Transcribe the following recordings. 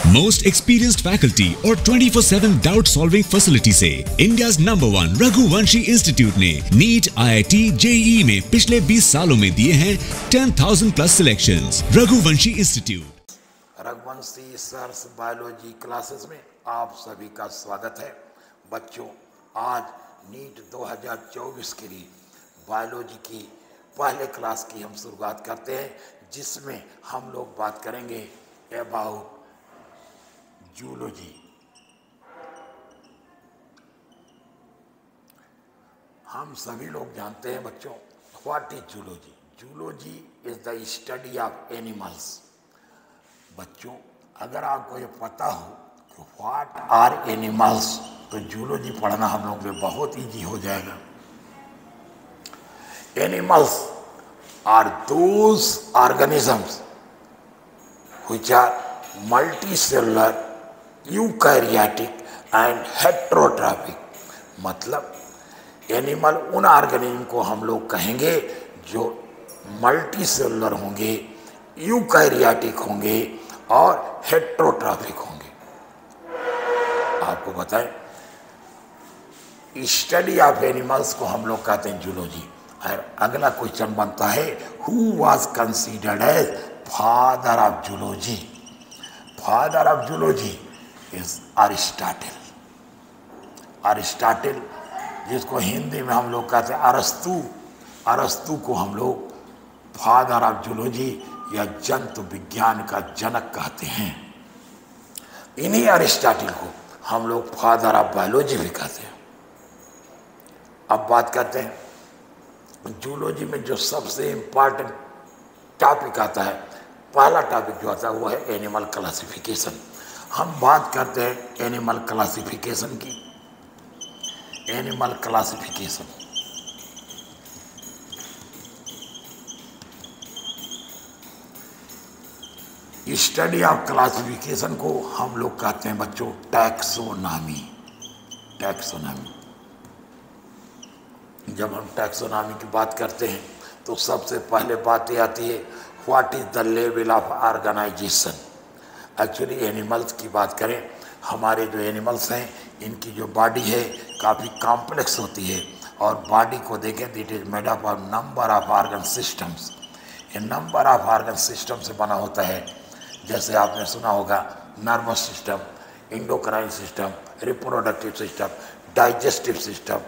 Most experienced faculty और 24/7 doubt solving facility से India's number 1 Raghuvanshi institute ने नीट, IIT, JEE में पिछले 20 सालों में दिए हैं 10,000 plus selections. Raghuvanshi institute. Raghuvanshi sir's biology classes में आप सभी का स्वागत है। बच्चों, आज नीट 2024 के लिए बायोलॉजी की पहले क्लास की हम शुरुआत करते हैं, जिसमें हम लोग बात करेंगे अबाउट जूलॉजी। हम सभी लोग जानते हैं बच्चों, what is zoology. Zoology is the study of animals. बच्चों, अगर आपको ये पता हो कि व्हाट आर एनिमल्स, तो जूलॉजी पढ़ना हम लोग में बहुत इजी हो जाएगा। Animals are those organisms which are multicellular, eukaryotic and heterotrophic. मतलब एनिमल उन ऑर्गेनिज्म को हम लोग कहेंगे जो मल्टी सेलुलर होंगे, यूकैरियोटिक होंगे और हेटेरोट्रॉपिक होंगे। आपको बताएं, स्टडी ऑफ एनिमल्स को हम लोग कहते हैं जूलॉजी। और अगला क्वेश्चन बनता है, who was considered as father of zoology. Father of zoology is Aristotle. Aristotle, जिसको हिंदी में हम लोग कहते हैं अरस्तु। अरस्तु को हम लोग फादर ऑफ जूलॉजी या जंतु विज्ञान का जनक कहते हैं। इन्हीं अरिस्टोटल को हम लोग फादर ऑफ बायोलॉजी भी कहते हैं। अब बात करते हैं जूलॉजी में जो सबसे इम्पॉर्टेंट टॉपिक आता है, पहला टॉपिक जो आता है वो है एनिमल क्लासिफिकेशन। हम बात करते हैं एनिमल क्लासिफिकेशन की। Animal classification, study of classification को हम लोग कहते हैं बच्चों टैक्सोनॉमी। टैक्सोनॉमी, जब हम टैक्सोनॉमी की बात करते हैं तो सबसे पहले बात ये आती है, what is the level of organisation. Actually animals की बात करें, हमारे जो एनिमल्स हैं इनकी जो बॉडी है काफ़ी कॉम्प्लेक्स होती है, और बॉडी को देखें तो it is made up of number of organ systems. ये नंबर ऑफ ऑर्गन सिस्टम से बना होता है। जैसे आपने सुना होगा nervous system, endocrine system, reproductive system, digestive system,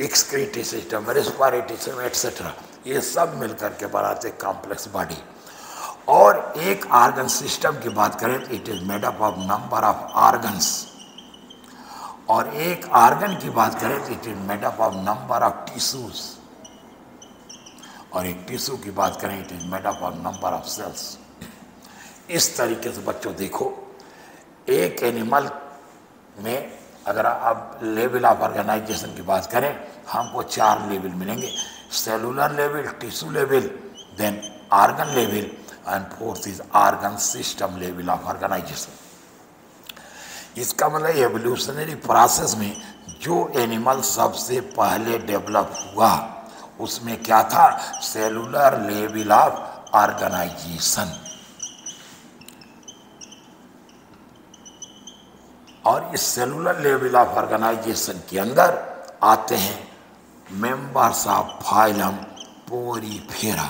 excretive system, respiratory system etcetera. ये सब मिलकर के बनाते कॉम्प्लेक्स बॉडी। और एक ऑर्गन सिस्टम की बात करें तो it is made up of number of organs, और एक ऑर्गन की बात करें तो it is made up of number of tissues, और एक टिश्यू की बात करें it is made up of number of cells. इस तरीके से बच्चों देखो, एक एनिमल में अगर आप लेवल ऑफ ऑर्गेनाइजेशन की बात करें, हमको 4 लेवल मिलेंगे, cellular level, tissue level, then organ level, and fourth is organ system level of organisation. इसका मतलब एवोल्यूशनरी प्रोसेस में जो एनिमल सबसे पहले डेवलप हुआ उसमें क्या था, सेलुलर लेवल ऑफ ऑर्गेनाइजेशन। और इस सेलुलर लेवल ऑफ ऑर्गेनाइजेशन के अंदर आते हैं members of phylum Porifera.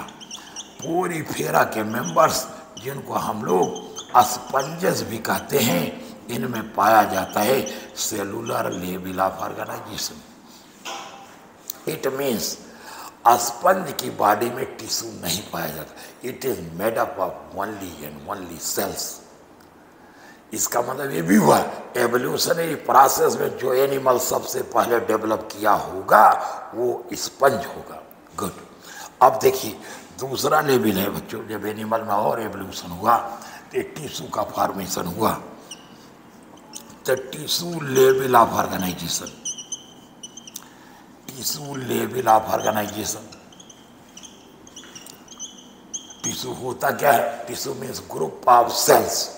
Porifera के मेंबर्स, जिनको हम लोग स्पंजेस भी कहते हैं, इनमें पाया जाता है cellular level of organisation. It means sponge की बॉडी में टिश्यू नहीं पाया जाता, it is made up of only and only cells. इसका मतलब ये भी हुआ, एवोल्यूशनरी प्रोसेस में जो एनिमल सबसे पहले डेवलप किया होगा वो स्पंज होगा। गुड। अब देखिए दूसरा लेवल है बच्चों, जब एनिमल में और एवोल्यूशन हुआ तो टिश्यू का फॉर्मेशन हुआ, तो tissue level of organisation. Tissue level of organisation, tissue होता क्या है, tissue means group of cells,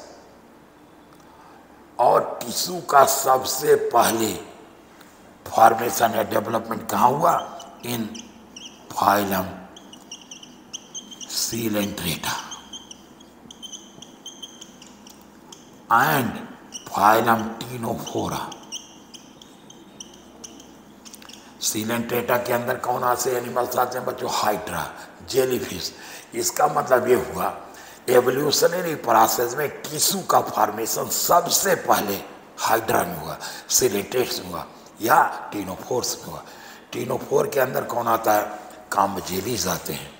और टिश्यू का सबसे पहले फॉर्मेशन या डेवलपमेंट कहाँ हुआ, in phylum Coelenterata. And phylum Ctenophora. Coelenterata के अंदर कौन से एनिमल्स आते हैं बच्चों? Hydra, jellyfish. इसका मतलब ये हुआ एवोल्यूशनरी प्रोसेस में टिश्यू का फॉर्मेशन सबसे पहले हाइड्रा में हुआ, सीलेंट्रेट्स में हुआ या टीनोफोर्स में हुआ। टीनोफोर के अंदर कौन आता है? काम्बजेलीज आते हैं।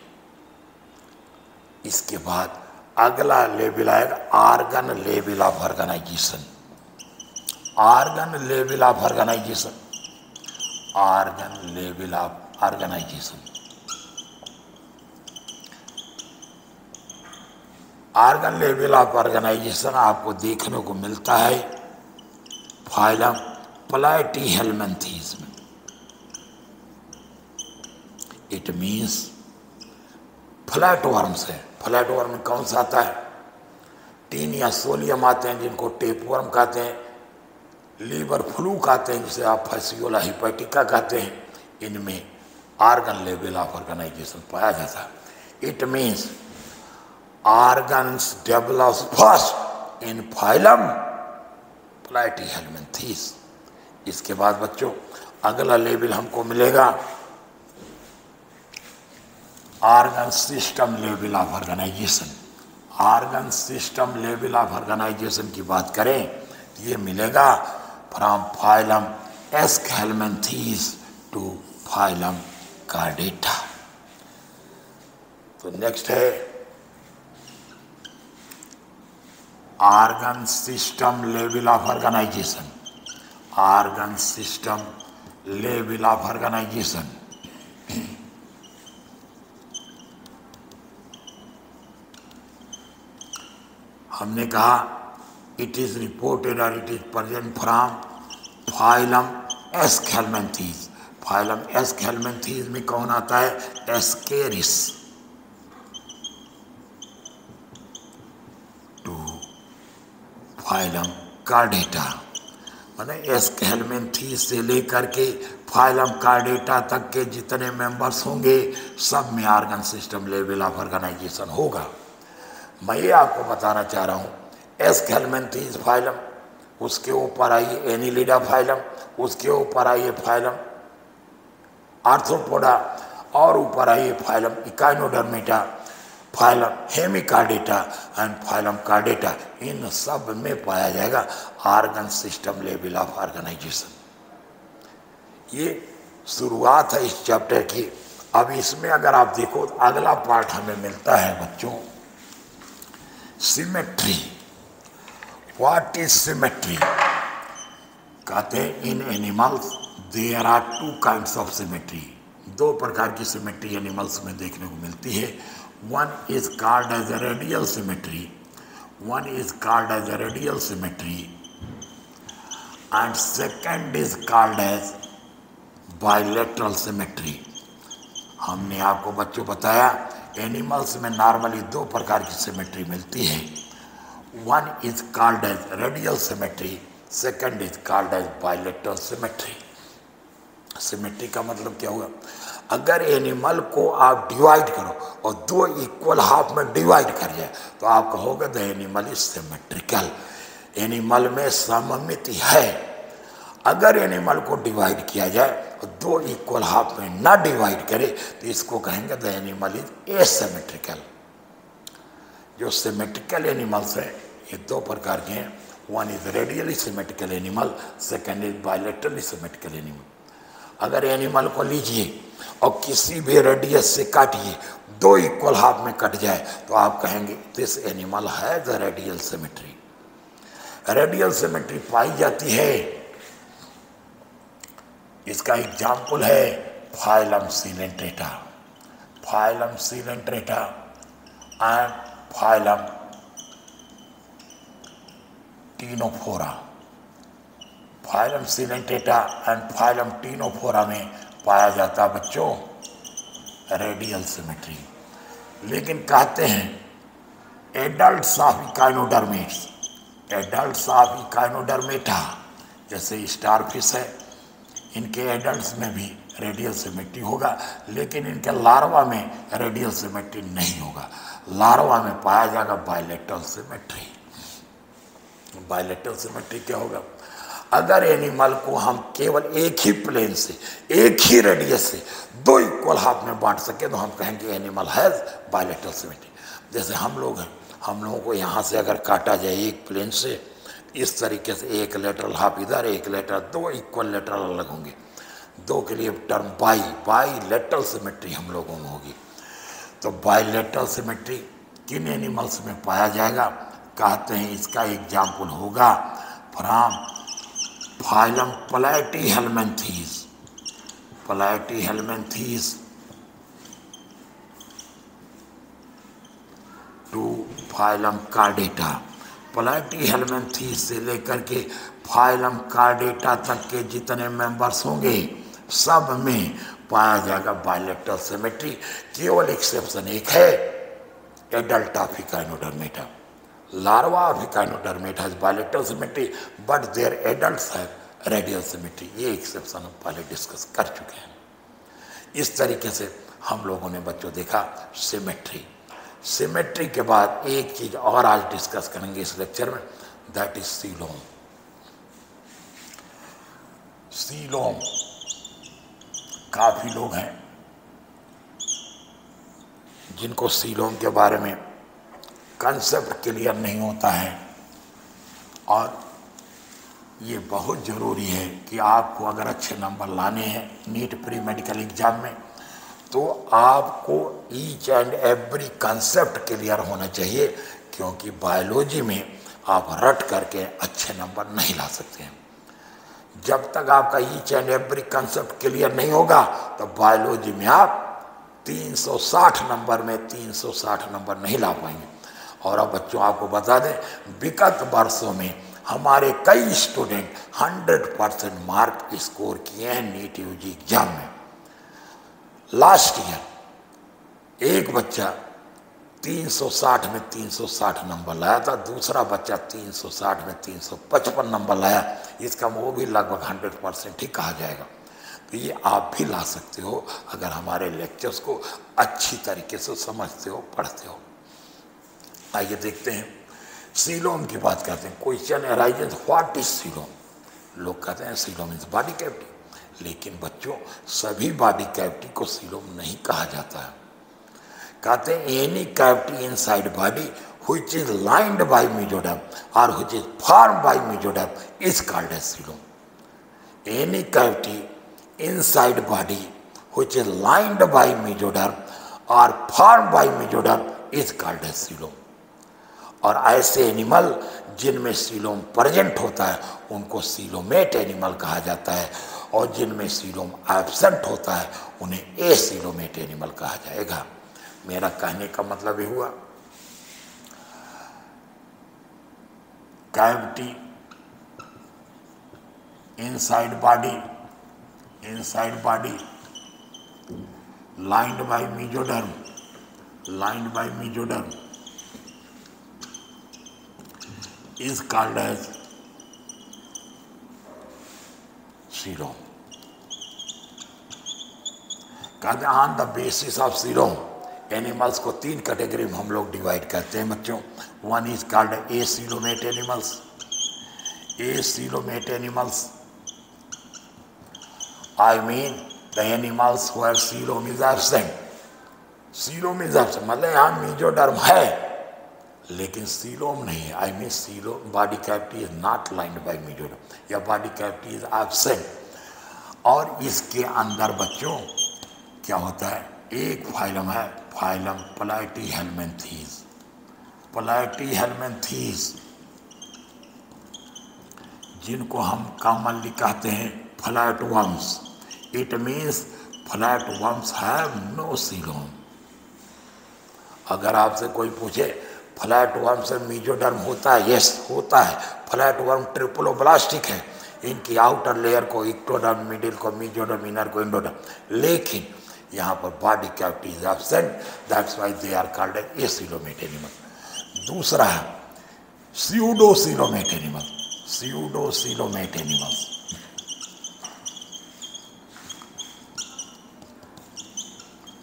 इसके बाद अगला लेवल आएगा organ level of organisation. Organ level of organisation, organ level of organisation. Organ level of organisation आपको देखने को मिलता है फाइलम प्लैटीहेल्मिन्थीज में। इट मीन्स फ्लैट वर्म्स है। फ्लैट वर्म में कौन सा आता है? टीन या सोलियम आते हैं जिनको टेप वर्म कहते हैं, लीवर फ्लू कहते हैं जिसे आप फैसियोला हिपैटिका कहते हैं। इनमें आर्गन लेवल ऑफ ऑर्गेनाइजेशन पाया जाता है। It means organs develops first in phylum Platyhelminthes. इसके बाद बच्चों अगला लेवल हमको मिलेगा organ system level of organisation. Organ system level of organisation की बात करें तो ये मिलेगा from phylum Aschelminthes to phylum Chordata. तो नेक्स्ट है organ system level of organisation. Organ system level of organisation. हमने कहा इट इज रिपोर्टेड और it is present from phylum Aschelminthes. Phylum Aschelminthes में कौन आता है? Ascaris to phylum chordata. माने एस्केल्मेंथीज से लेकर के फाइलम कार्डेटा तक के जितने मेंबर्स होंगे सब में organ system level of organisation होगा। मैं ये आपको बताना चाह रहा हूँ एस्केल्मेंथीज फाइलम, उसके ऊपर आइए एनिलिडा फाइलम, उसके ऊपर आइए फाइलम आर्थ्रोपोडा और ऊपर आइए phylum Echinodermata, phylum Hemichordata and phylum Chordata. इन सब में पाया जाएगा organ system level of organisation. ये शुरुआत है इस चैप्टर की। अब इसमें अगर आप देखो तो अगला पार्ट हमें मिलता है बच्चों सिमेट्री। What is symmetry? कहते हैं in animals there are two kinds of symmetry. दो प्रकार की सिमेट्री एनिमल्स में देखने को मिलती है। One is called as a radial symmetry, one is called as a radial symmetry and second is called as bilateral symmetry. हमने आपको बच्चों बताया एनिमल्स में नॉर्मली दो प्रकार की सिमेट्री मिलती है। One is called as radial symmetry, second is called as bilateral symmetry. Symmetry का मतलब क्या हुआ? अगर एनिमल को आप डिवाइड करो और दो इक्वल हाफ में डिवाइड कर जाए तो आप कहोगे the animal is symmetrical. Animal में सममिति है। अगर एनिमल को डिवाइड किया जाए और दो इक्वल हाफ में ना डिवाइड करे तो इसको कहेंगे द एनिमल इज एसिमेट्रिकल। जो सिमेट्रिकल एनिमल्स है ये दो प्रकार के हैं। One is radially symmetrical animal, second is bilaterally symmetrical animal. अगर एनिमल को लीजिए और किसी भी रेडियस से काटिए, दो इक्वल हाफ में कट जाए तो आप कहेंगे दिस एनिमल है the radial symmetry. Radial symmetry पाई जाती है, इसका एग्जाम्पल है phylum coelenterata, phylum Coelenterata and phylum ctenophora. Phylum Coelenterata and phylum ctenophora में पाया जाता बच्चों रेडियल सिमेट्री। लेकिन कहते हैं adults of echinoderms, adults of echinodermata जैसे स्टारफिश है, इनके एडल्ट्स में भी रेडियल सिमेट्री होगा, लेकिन इनके लार्वा में रेडियल सिमेट्री नहीं होगा। लार्वा में पाया जाएगा बाइलेटरल सिमेट्री। बायलेटरल सिमेट्री क्या होगा? अगर एनिमल को हम केवल एक ही प्लेन से, एक ही रेडियस से दो इक्वल हाफ में बांट सके तो हम कहेंगे एनिमल हैज बायलेटरल सिमेट्री। जैसे हम लोग हैं, हम लोगों को यहाँ से अगर काटा जाए एक प्लेन से, इस तरीके से एक लेटरल हाफ इधर, एक लेटरल, दो इक्वल लेटरल अलग होंगे, दो के लिए टर्म बायलेटरल सिमेट्री हम लोगों में होगी। तो बायलेटरल सिमेट्री किन एनिमल्स में पाया जाएगा? कहते हैं इसका एग्जाम्पल होगा from phylum platyhelminthes, platyhelminthes to phylum chordata. Platyhelminthes से लेकर के फाइलम कार्डेटा तक के जितने मेंबर्स होंगे सब में पाया जाएगा बायलेटरल सिमेट्री। केवल एक्सेप्शन एक है, adult of echinodermata, larva of echinodermata has bilateral symmetry but their adults have radial symmetry. ये एक्सेप्शन हम पहले डिस्कस कर चुके हैं। इस तरीके से हम लोगों ने बच्चों देखा सिमेट्री। सिमेट्री के बाद एक चीज और आज डिस्कस करेंगे इस लेक्चर में, दैट इज सीलोम। सीलोम काफी लोग हैं जिनको सीलोम के बारे में कंसेप्ट क्लियर नहीं होता है, और ये बहुत ज़रूरी है कि आपको अगर अच्छे नंबर लाने हैं नीट प्री मेडिकल एग्जाम में तो आपको each and every concept clear होना चाहिए, क्योंकि बायोलॉजी में आप रट करके अच्छे नंबर नहीं ला सकते हैं। जब तक आपका each and every concept clear नहीं होगा तो बायोलॉजी में आप 360 नंबर में 360 नंबर नहीं ला पाएंगे। और अब बच्चों आपको बता दें, विगत वर्षों में हमारे कई स्टूडेंट 100% मार्क स्कोर किए हैं नीट यूजी एग्जाम में। लास्ट ईयर एक बच्चा 360 में 360 नंबर लाया था, दूसरा बच्चा 360 में 355 नंबर लाया। इसका वो भी लगभग 100% ही कहा जाएगा। तो ये आप भी ला सकते हो अगर हमारे लेक्चर्स को अच्छी तरीके से समझते हो, पढ़ते हो। आइए देखते हैं, सीलोम की बात करते हैं। Question arises, what is coelom? लोग कहते हैं सीलोम इज बॉडी कैविटी, लेकिन बच्चों सभी बॉडी कैविटी को सीलोम नहीं कहा जाता है। कहते हैं any cavity inside body which is lined by mesoderm और which is formed by mesoderm is called as coelom. Any cavity inside body which is lined by mesoderm और formed by mesoderm is called as coelom. और ऐसे animal जिनमें coelom present होता है उनको coelomate animal कहा जाता है, और जिनमें सीलोम एब्सेंट होता है उन्हें एसीलोमेट एनिमल कहा जाएगा। मेरा कहने का मतलब ये हुआ, cavity inside body lined by mesoderm is called as coelom. कहते हैं on the basis of coelom animals को 3 कैटेगरी में हम लोग डिवाइड करते हैं बच्चों। One is called acoelomate animals. Acoelomate animals I mean the animals where coelom is absent. Coelom is absent मतलब यहाँ मेसोडर्म है लेकिन सीलोम नहीं है। I mean coelom body cavity is not lined by mesoderm या बॉडी कैविटी इज एब्सेंट। और इसके अंदर बच्चों क्या होता है, एक फाइलम है, फाइलम प्लैटीहेल्मिन्थीज। प्लैटीहेल्मिन्थीज जिनको हम कॉमनली कहते हैं flatworms. It means flatworms have no coelom. अगर आपसे कोई पूछे फ्लैटवर्म से मेसोडर्म होता है, यस होता है। फ्लैटवर्म ट्रिप्लोब्लास्टिक है, इनकी आउटर लेयर को इक्टोडर्म, मिडिल को मेसोडर्म, इनर को एंडोडर्म, लेकिन यहाँ पर body cavity is absent, that's why they are called acoelomate animal. दूसरा है pseudocoelomate animal. Pseudocoelomate animals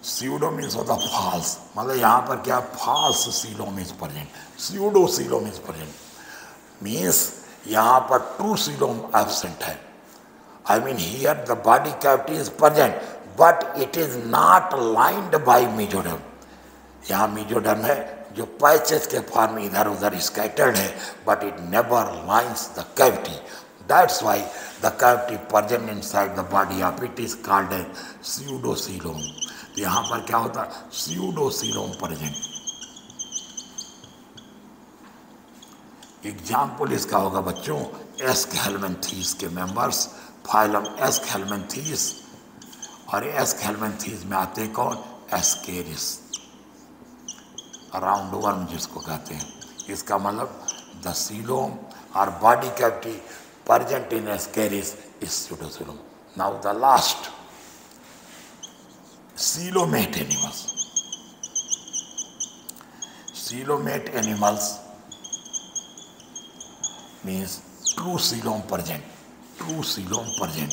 pseudo means होता फॉल्स, मतलब यहाँ पर क्या false coelom is present, pseudo coelom is present. Means यहाँ पर ट्रू सीलोम एब्सेंट है। I mean here the body cavity is present but it is not lined by mesoderm। यहाँ mesoderm है जो पैचेस के फॉर्म में इधर उधर स्कैटर्ड है, but it never lines the cavity। That's why the cavity present inside the body of it is called as pseudocoelom। यहाँ पर क्या होता है? pseudocoelom present। एग्जाम्पल इसका होगा बच्चों एस्कहेलमिन्थीस के मेंबर्स, फाइलम एस्कहेलमिन्थीस, और एस्कहेलमिन्थीस में आते हैं कौन? एस्केरिस, राउंड वर्म जिसको कहते हैं। इसका मतलब द सीलोम और body cavity present in Ascaris is pseudocoelom। Now the last coelomate animals. Coelomate animals means true coelom present। True coelom present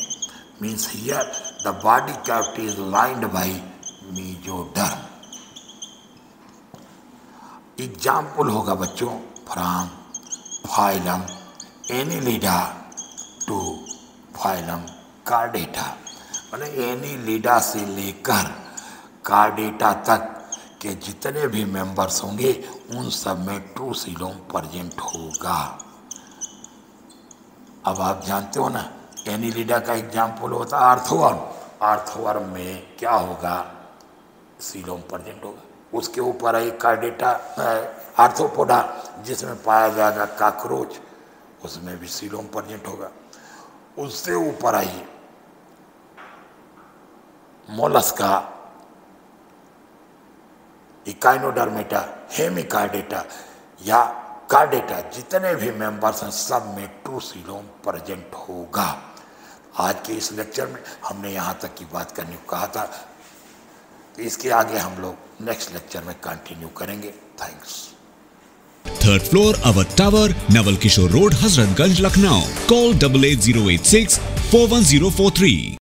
means here the body cavity is lined by mesoderm। Example होगा बच्चों from phylum annelida to phylum chordata. मतलब annelida से लेकर chordata तक के जितने भी members होंगे उन सब में ट्रू सीलोम प्रेजेंट होगा। अब आप जानते हो ना एनिलिडा का एग्जाम्पल होता है आर्थोवर्म। आर्थोवर्म में क्या होगा? सीलोम प्रेजेंट होगा। उसके ऊपर है कार्डेटा आर्थ्रोपोडा जिसमें पाया जाएगा कॉकरोच, उसमें भी सीलोम प्रेजेंट होगा। उससे ऊपर आइए मोलस्का, इकाइनोडर्मेटा, हेमिकार्डेटा या कार्डेटा, जितने भी मेंबर्स हैं सब में ट्रू सीलोम प्रेजेंट होगा। आज के इस लेक्चर में हमने यहाँ तक की बात करने को कहा था, तो इसके आगे हम लोग नेक्स्ट लेक्चर में कंटिन्यू करेंगे। Thanks. Third floor, our tower, Naval Kishore Road, Hazratganj, Lucknow. Call 88086 41043।